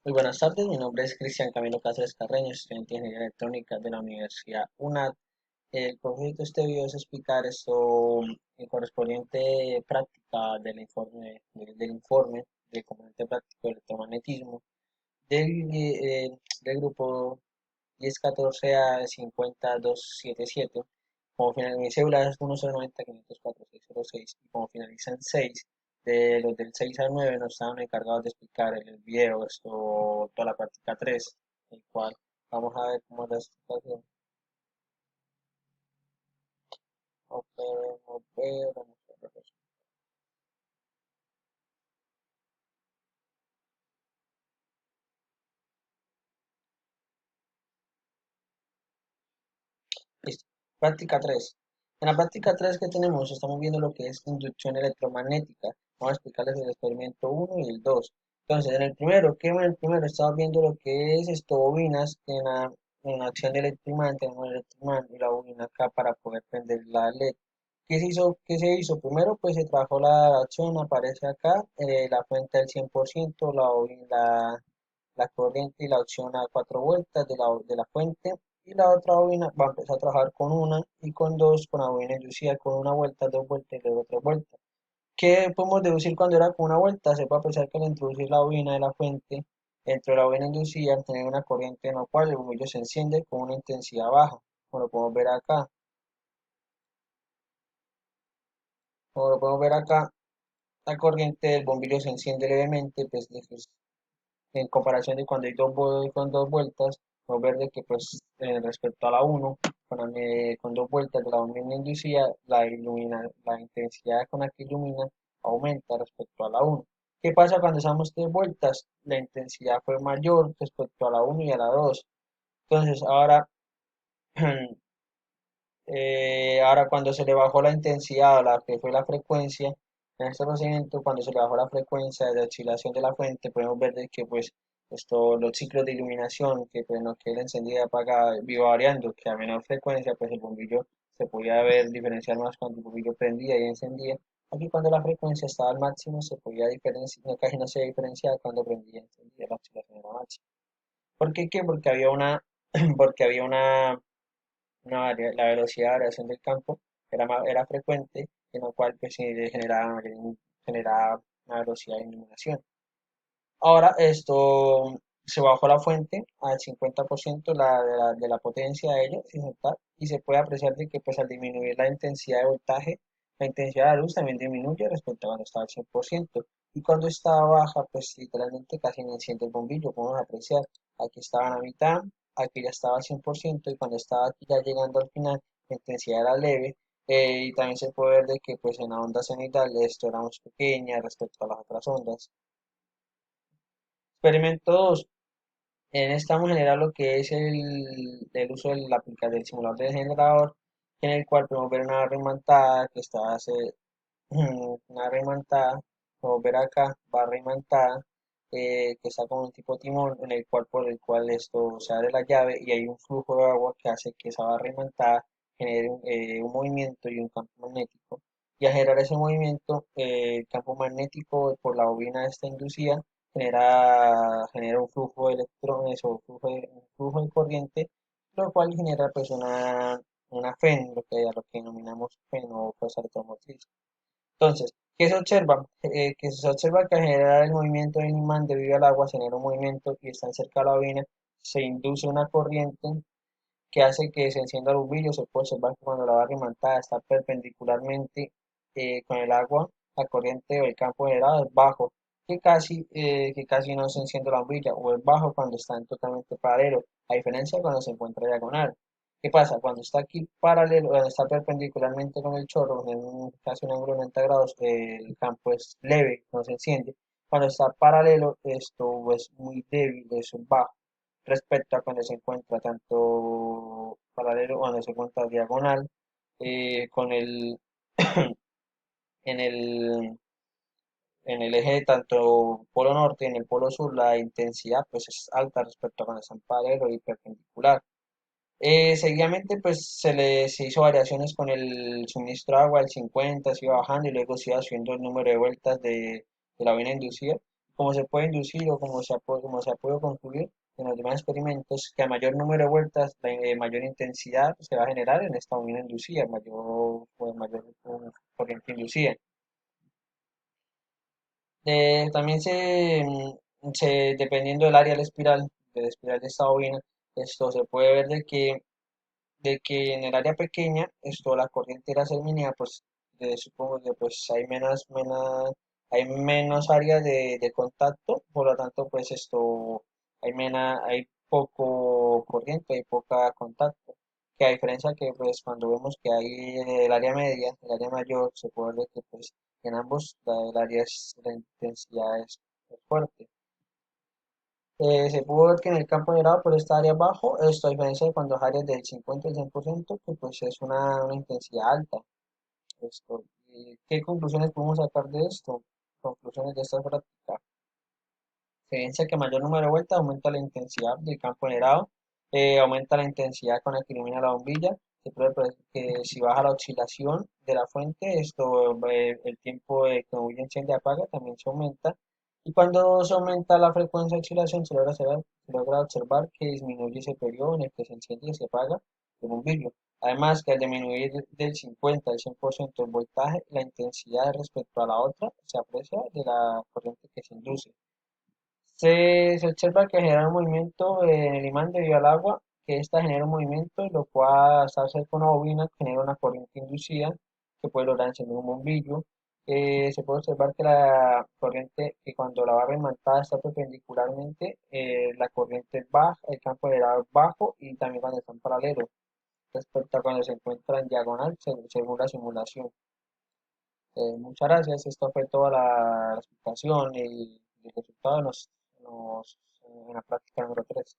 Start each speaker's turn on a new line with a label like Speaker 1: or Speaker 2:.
Speaker 1: Muy buenas tardes, mi nombre es Cristian Camilo Cáceres Carreño, estudiante de Ingeniería Electrónica de la Universidad UNAD. El propósito de este video es explicar esto en correspondiente práctica del informe del componente práctico de electromagnetismo del grupo 1014A50277. Como final, mi cédula es 1090-504-606 y como finalizan 6 de los del 6 al 9 nos estaban encargados de explicar en el video toda la práctica 3, el cual vamos a ver cómo es la explicación. Vamos a ver, vamos a ver. Listo. Práctica 3. En la práctica 3 que tenemos, estamos viendo lo que es inducción electromagnética. Vamos a explicarles el experimento uno y el 2. Entonces, en el primero, ¿qué en el primero? Estamos viendo lo que es bobinas en acción de electroimán, tenemos el electroimán y la bobina acá para poder prender la LED. ¿Qué se hizo? ¿Qué se hizo? Primero, pues se trajo la acción, aparece acá, la fuente al 100%, la corriente y la opción a 4 vueltas de la fuente y la otra bobina va a empezar a trabajar con una y con dos, con la bobina inducida con una vuelta, dos vueltas y luego tres vueltas. ¿Qué podemos deducir cuando era con una vuelta? Se puede pensar que al introducir la bobina de la fuente dentro de la bobina inducida, al tener una corriente en la cual el bombillo se enciende con una intensidad baja, como lo podemos ver acá. Como lo podemos ver acá, la corriente del bombillo se enciende levemente, pues, en comparación de cuando hay con dos vueltas, podemos ver de que pues respecto a la uno con dos vueltas de la bombilla inducida, la intensidad con la que ilumina aumenta respecto a la uno. ¿Qué pasa cuando usamos tres vueltas? La intensidad fue mayor respecto a la uno y a la dos. Entonces ahora, ahora cuando se le bajó la intensidad a la que fue la frecuencia, en este procedimiento, cuando se le bajó la frecuencia de oscilación de la fuente, podemos ver de que pues los ciclos de iluminación, que pues no que él encendida y apagada iba variando, que a menor frecuencia pues el bombillo se podía ver diferenciar más cuando el bombillo prendía y encendía. Aquí cuando la frecuencia estaba al máximo se podía diferenciar, no, casi no se diferenciaba cuando prendía y encendía, la oscilación era máxima. ¿Por qué? ¿Qué? Porque había porque había la velocidad de variación del campo era frecuente, en lo cual pues, se generaba una velocidad de iluminación. Ahora esto se bajó la fuente al 50% de la potencia de ella, sin juntar, y se puede apreciar de que pues, al disminuir la intensidad de voltaje, la intensidad de la luz también disminuye respecto a cuando estaba al 100%. Y cuando estaba baja, pues literalmente casi no enciende el bombillo, podemos apreciar. Aquí estaba a la mitad, aquí ya estaba al 100%, y cuando estaba aquí ya llegando al final, la intensidad era leve. Y también se puede ver de que pues en la onda cenital esto era más pequeña respecto a las otras ondas. Experimento 2. En esta vamos a generar lo que es el uso del simulador de generador, en el cual podemos ver una barra imantada que está hace una barra imantada, podemos ver acá, barra imantada, que está como un tipo timón, en el cual por el cual esto se abre la llave y hay un flujo de agua que hace que esa barra imantada genere un movimiento y un campo magnético. Y al generar ese movimiento, el campo magnético por la bobina esta inducida genera un flujo de electrones o un flujo de corriente, lo cual genera pues una FEN, lo que denominamos FEN o fuerza electromotriz. Entonces, ¿qué se observa? Que se observa que al generar el movimiento del imán debido al agua se genera un movimiento y están cerca de la bobina, se induce una corriente que hace que se encienda el bombillo. Se puede observar que cuando la barra imantada está perpendicularmente con el agua, la corriente o el campo generado es bajo, que casi no se enciende la bombilla, o es bajo cuando están totalmente paralelo, a diferencia de cuando se encuentra diagonal. ¿Qué pasa? Cuando está aquí paralelo, cuando está perpendicularmente con el chorro, casi un ángulo de 90 grados, el campo es leve, no se enciende. Cuando está paralelo, esto es muy débil, es bajo respecto a cuando se encuentra tanto paralelo o cuando se encuentra diagonal, con en el, en el eje tanto polo norte y en el polo sur, la intensidad pues es alta respecto a cuando están paralelo y perpendicular. Seguidamente pues se hizo variaciones con el suministro de agua, el 50 se iba bajando y luego se iba subiendo el número de vueltas de la vena inducida. como se puede inducir o como se ha podido concluir en los demás experimentos, que a mayor número de vueltas, mayor intensidad se va a generar en esta bobina inducida, mayor corriente inducida. También dependiendo del área de la espiral de esta bobina, esto se puede ver de que en el área pequeña, esto, la corriente mínima, pues supongo que pues hay menos área de contacto, por lo tanto, pues esto, hay poco corriente, hay poca contacto, que a diferencia que pues cuando vemos que hay el área media, el área mayor, se puede ver que pues en ambos la intensidad es fuerte. Se pudo ver que en el campo generado por esta área abajo, esto a diferencia de cuando es áreas del 50 y 100%, que pues es una intensidad alta. Esto, ¿qué conclusiones podemos sacar de esto? Conclusiones de esta práctica. Se evidencia que mayor número de vueltas aumenta la intensidad del campo generado, aumenta la intensidad con la que ilumina la bombilla. Se puede predecir que si baja la oscilación de la fuente, el tiempo de que la bombilla enciende y apaga también se aumenta. Y cuando se aumenta la frecuencia de oscilación, se logra observar que disminuye ese periodo en el que se enciende y se apaga el bombillo. Además, que al disminuir del 50 al 100% el voltaje, la intensidad respecto a la otra se aprecia de la corriente que se induce. Se observa que genera un movimiento en el imán debido al agua, que ésta genera un movimiento, lo cual hasta cerca de una bobina genera una corriente inducida que puede lograr encender un bombillo. Se puede observar que la corriente, que cuando la barra imantada está perpendicularmente, la corriente es baja, el campo de es bajo y también cuando están paralelos, respecto a cuando se encuentra en diagonal, según la simulación. Muchas gracias. Esto fue toda la explicación y el resultado en la práctica número 3.